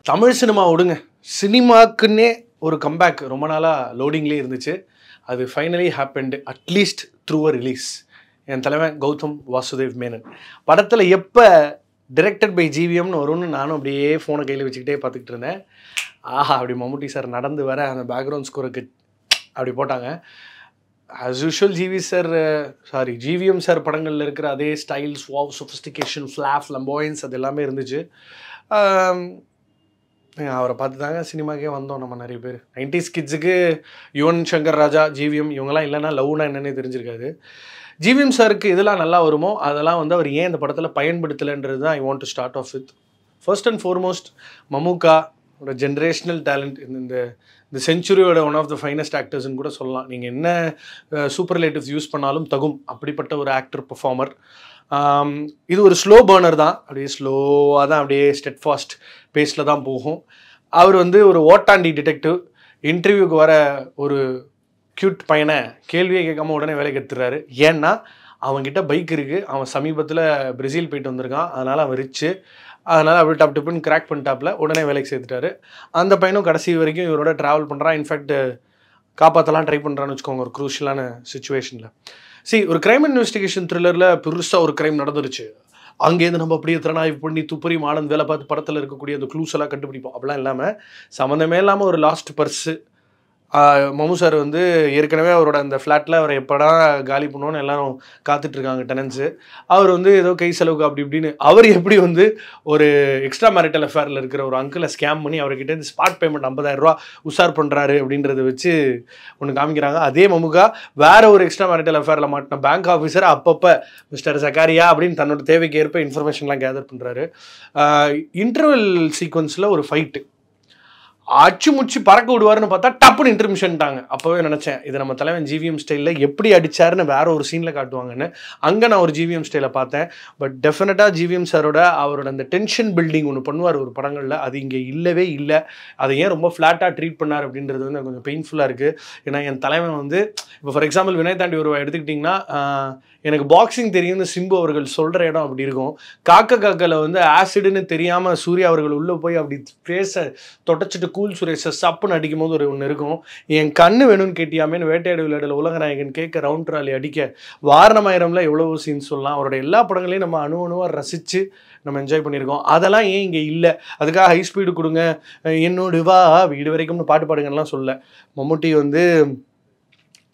Tamil cinema விடுங்க, சினிமாக்குன்னே ஒரு comeback ரொம்ப நாளாக லோடிங்லேயே இருந்துச்சு. அது finally happened, at least through a release. என் தலைவன் கௌதம் வாசுதேவ் மேனன் படத்தில் எப்போ டிரெக்டட் பை ஜிவிஎம்னு வரும்னு நானும் அப்படியே ஃபோனை கையில் வச்சுக்கிட்டே பார்த்துக்கிட்டு இருந்தேன். ஆஹா, அப்படி மம்முட்டி சார் நடந்து வர அந்த பேக்ரவுண்ட் ஸ்கோருக்கு அப்படி போட்டாங்க. ஆஸ் யூஷுவல் ஜிவிஎம் சார் படங்களில் இருக்கிற அதே ஸ்டைல், ஸ்வாவ், சொஃபிஸ்டிகேஷன், ஃப்ளாஃப், லம்போயன்ஸ் அது எல்லாமே இருந்துச்சு. அவரை பார்த்து தாங்க சினிமாக்கே வந்தோம் நம்ம நிறைய பேர். 90s கிட்ஸுக்கு யுவன் சங்கர் ராஜா, ஜிவிஎம் இவங்கெல்லாம் இல்லைன்னா லவ்னா என்னன்னே தெரிஞ்சிருக்காது. ஜிவிஎம் சாருக்கு இதெல்லாம் நல்லா வருமோ அதெல்லாம் வந்து அவர் ஏன் இந்த படத்தில் பயன்படுத்தலைன்றது தான் I want to start off with. First and foremost Mammukka ஒரு ஜென்ரேஷ்னல் டேலண்ட், இந்த செஞ்சுரியோட ஒன் ஆஃப் த ஃபைனஸ்ட் ஆக்டர்ஸ்ன்னு கூட சொல்லலாம். நீங்கள் என்ன சூப்பர்லேட்டிவ்ஸ் யூஸ் பண்ணாலும் தகும், அப்படிப்பட்ட ஒரு ஆக்டர் பர்ஃபார்மர். இது ஒரு ஸ்லோ பர்னர் தான், அப்படியே ஸ்லோவாக தான், அப்படியே ஸ்டெட் ஃபாஸ்ட் பேஸில் தான் போகும். அவர் வந்து ஒரு ஓட்டாண்டி டிடெக்டிவ். இன்டர்வியூக்கு வர ஒரு க்யூட் பையனை கேள்வியே கேட்காம உடனே வேலைக்கு எடுத்துடுறாரு. ஏன்னா அவன்கிட்ட பைக் இருக்குது, அவன் சமீபத்தில் பிரேசில் போயிட்டு வந்திருக்கான், அதனால் அவன் ரிச்சு, அதனால் அப்படி டாப் டிப்புன்னு கிராக் பண்ணிட்டாப்பில் உடனே வேலைக்கு சேர்த்துட்டாரு. அந்த பையனும் கடைசி வரைக்கும் இவரோட ட்ராவல் பண்ணுறான். இன்ஃபேக்ட் காப்பாற்றலாம் ட்ரை பண்ணுறான்னு வச்சுக்கோங்க ஒரு க்ரூஷியலான சுச்சுவேஷனில். ஒரு கிரைம் இன்வெஸ்டிகேஷன் த்ரில்லரில் பெருசாக ஒரு கிரைம் நடந்துருச்சு, அங்கேருந்து நம்ம அப்படியே திறனாய்வு பண்ணி துப்பறி மாடல் வேலை பார்த்து படத்தில் இருக்கக்கூடிய அந்த க்ளூஸ் எல்லாம் கண்டுபிடிப்போம். அப்படிலாம் இல்லாமல் சம்மந்தமே இல்லாமல் ஒரு லாஸ்ட் பர்ஸு. மமு சார் வந்து ஏற்கனவே அவரோட அந்த ஃப்ளாட்டில் அவரை எப்படா காலி பண்ணுவோன்னு எல்லாரும் காத்துட்ருக்காங்க டெனன்ஸு. அவர் வந்து ஏதோ கை செலவுக்கு அப்படி இப்படின்னு அவர் எப்படி வந்து ஒரு எக்ஸ்ட்ரா மேரிட்டல் அஃபேரில் இருக்கிற ஒரு அங்கிளை ஸ்கேம் பண்ணி அவர்கிட்ட இந்த ஸ்பாட் பேமெண்ட் 50,000 ரூபா உஷார் பண்ணுறாரு அப்படின்றத வச்சு ஒன்று காமிக்கிறாங்க. அதே மமுகா வேற ஒரு எக்ஸ்ட்ரா மேரிட்டல் அஃபேரில் மாட்டின பேங்க் ஆஃபீஸர் அப்பப்போ மிஸ்டர் சக்காரியா அப்படின்னு தன்னோட தேவைக்கு ஏற்ப இன்ஃபர்மேஷன்லாம் கேதர் பண்ணுறாரு. இன்டர்வல் சீக்வன்ஸில் ஒரு ஃபைட்டு அச்சு முச்சு பறக்க விடுவாருன்னு பார்த்தா டப்புன்னு இன்டர்மிஷன்ட்டாங்க. அப்போவே நினச்சேன் இது நம்ம தலைவன் ஜிவிஎம் ஸ்டைலில் எப்படி அடித்தாருன்னு வேற ஒரு சீனில் காட்டுவாங்கன்னு. அங்கே நான் ஒரு ஜிவிஎம் ஸ்டைலை பார்த்தேன். பட் டெஃபினட்டாக ஜிவிஎம் சாரோட அவரோட அந்த டென்ஷன் பில்டிங் ஒன்று பண்ணுவார் ஒரு படங்களில், அது இங்கே இல்லவே இல்லை. அதை ஏன் ரொம்ப ஃப்ளாட்டாக ட்ரீட் பண்ணார் அப்படின்றது வந்து கொஞ்சம் பெயின்ஃபுல்லாக இருக்குது. ஏன்னா என் தலைவன் வந்து இப்போ ஃபார் எக்ஸாம்பிள் வினய் தாண்டி ஒரு எடுத்துக்கிட்டிங்கன்னா, எனக்கு பாக்ஸிங் தெரியும்னு சிம்பு அவர்கள் சொல்கிற இடம் அப்படி இருக்கும். காக்கல வந்து ஆசிடுன்னு தெரியாமல் சூர்யா அவர்கள் உள்ளே போய் அப்படி ஃபேஸை தொடச்சிட்டு கூல் சுரேஷை சப்புன்னு அடிக்கும் போது ஒன்று இருக்கும். என் கண்ணு வேணும்னு கேட்டியாமேன்னு வேட்டையாடு விளையாடல உலகநாயகன் கேட்க ரவுண்ட் ராலி அடிக்க வாரணமாயிரம்ல எவ்வளவோ சீன்ஸ் சொல்லலாம். அவரோட எல்லா படங்களையும் நம்ம அணுவாக ரசித்து நம்ம என்ஜாய் பண்ணியிருக்கோம். அதெல்லாம் ஏன் இங்கே இல்லை? அதுக்காக ஹை ஸ்பீடு கொடுங்க, என்னோடு வா வீடு வரைக்கும்னு பாட்டு பாடுங்கலாம் சொல்ல. மம்முட்டி வந்து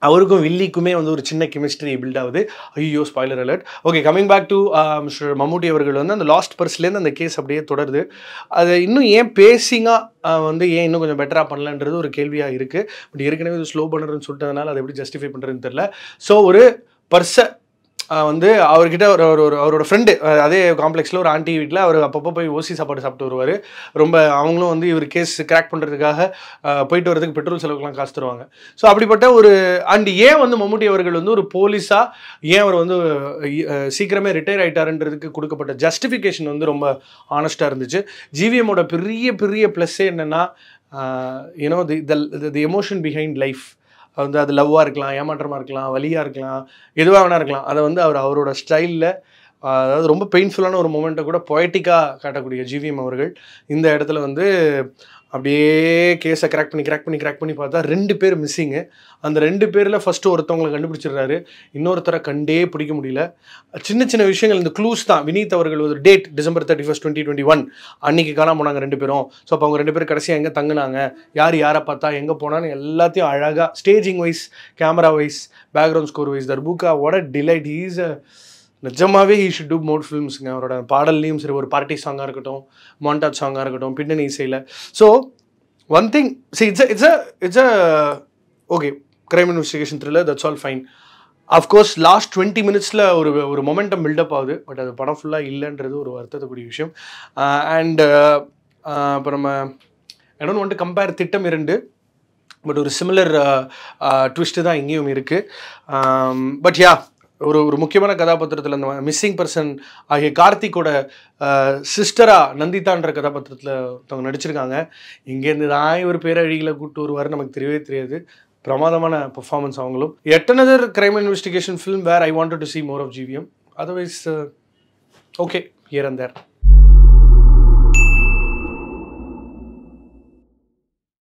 அவருக்கும் வில்லிக்குமே வந்து ஒரு சின்ன கெமிஸ்ட்ரி பில்ட் ஆகுது. ஐயோ, spoiler alert. Okay, coming back to mister Mammootty அவர்கள் வந்து அந்த லாஸ்ட் பர்ஸ்லேருந்து அந்த கேஸ் அப்படியே தொடருது. அது இன்னும் ஏன் பேசிங்காக வந்து ஏன் இன்னும் கொஞ்சம் பெட்டராக பண்ணலன்றது ஒரு கேள்வியாக இருக்குது. பட் ஏற்கனவே இது ஸ்லோ பண்ணுறதுன்னு சொல்லிட்டதுனால அதை எப்படி ஜஸ்டிஃபை பண்ணுறதுன்னு தெரில. ஸோ ஒரு பர்ஸை வந்து அவர்கிட்ட அவரோட ஃப்ரெண்டு அதே காம்ப்ளெக்ஸில் ஒரு ஆண்டி வீட்டில் அவர் அப்பப்போ போய் ஓசி சாப்பாடு சாப்பிட்டு வருவார். ரொம்ப அவங்களும் வந்து இவர் கேஸ் கிராக் பண்ணுறதுக்காக போயிட்டு வரதுக்கு பெட்ரோல் செலவுக்குலாம் காசு தருவாங்க. ஸோ அப்படிப்பட்ட ஒரு ஏன் வந்து மம்முட்டி அவர்கள் வந்து ஒரு போலீஸாக ஏன் அவர் வந்து சீக்கிரமே ரிட்டையர் ஆகிட்டாருன்றதுக்கு கொடுக்கப்பட்ட ஜஸ்டிஃபிகேஷன் வந்து ரொம்ப ஆனஸ்ட்டாக இருந்துச்சு. ஜிவிஎம்மோட பெரிய ப்ளஸ்ஸே என்னென்னா you know the emotion behind life வந்து அது லவ்வாக இருக்கலாம், ஏமாற்றமாக இருக்கலாம், வலியாக இருக்கலாம், எதுவாக வேணா இருக்கலாம். அதை வந்து அவரோட ஸ்டைலில் அதாவது ரொம்ப பெயின்ஃபுல்லான ஒரு மூமெண்ட்டை கூட பொயட்டிக்காக காட்டக்கூடிய ஜிவிஎம் அவர்கள் இந்த இடத்துல வந்து அப்படியே கேஸை கிராக் பண்ணி பார்த்தா 2 பேர் மிஸ்ஸிங்கு. அந்த 2 பேரில் ஃபஸ்ட்டு ஒருத்தவங்களை கண்டுபிடிச்சிடுறாரு, இன்னொருத்தரை கண்டே பிடிக்க முடியல. சின்ன விஷயங்கள் இந்த க்ளூஸ் தான். வினீத் அவர்கள் ஒரு டேட் December 31, 2021 அன்றைக்கி காணாம போனாங்க 2 பேரும். ஸோ அப்போ அவங்க 2 பேரும் கடைசியாக எங்கே தங்குனாங்க, யாரை பார்த்தா, எங்கே போனான்னு எல்லாத்தையும் அழகாக staging wise, camera wise, background score wise, darbuka what a delight. நிஜமாகவே ஹீ ஷுட் டூ மோர் ஃபிலிம்ஸுங்க. அவரோட பாடல்லையும் சரி, ஒரு பார்ட்டி சாங்காக இருக்கட்டும், மாண்டாஜ் சாங்காக இருக்கட்டும், பின்னணி இசையில். So one thing, it's a okay crime investigation thriller, that's all fine. Of course last 20 மினிட்ஸில் ஒரு மொமெண்டம் பில்டப் ஆகுது. பட் அது படம் ஃபுல்லாக இல்லைன்றது ஒரு வருத்தக்கூடிய விஷயம். அண்ட் இப்போ நம்ம I don't want to compare திட்டம் 2, பட் ஒரு சிமிலர் ட்விஸ்ட்டு தான் இங்கேயும் இருக்குது. பட் யா, ஒரு முக்கியமான கதாபாத்திரத்தில் அந்த மிஸ்ஸிங் பர்சன் ஆகிய கார்த்திக்கோட சிஸ்டராக நந்திதான்ற கதாபாத்திரத்தில் ஒருத்தவங்க நடிச்சிருக்காங்க. இங்கேருந்து தான் ஒரு பேரழிகளை கூப்பிட்டு வருவார் நமக்கு தெரியவே தெரியாது. பிரமாதமான பர்ஃபார்மன்ஸ் அவங்களும். Yet another crime investigation film where I wanted to see more of GVM. Otherwise, okay, here and there.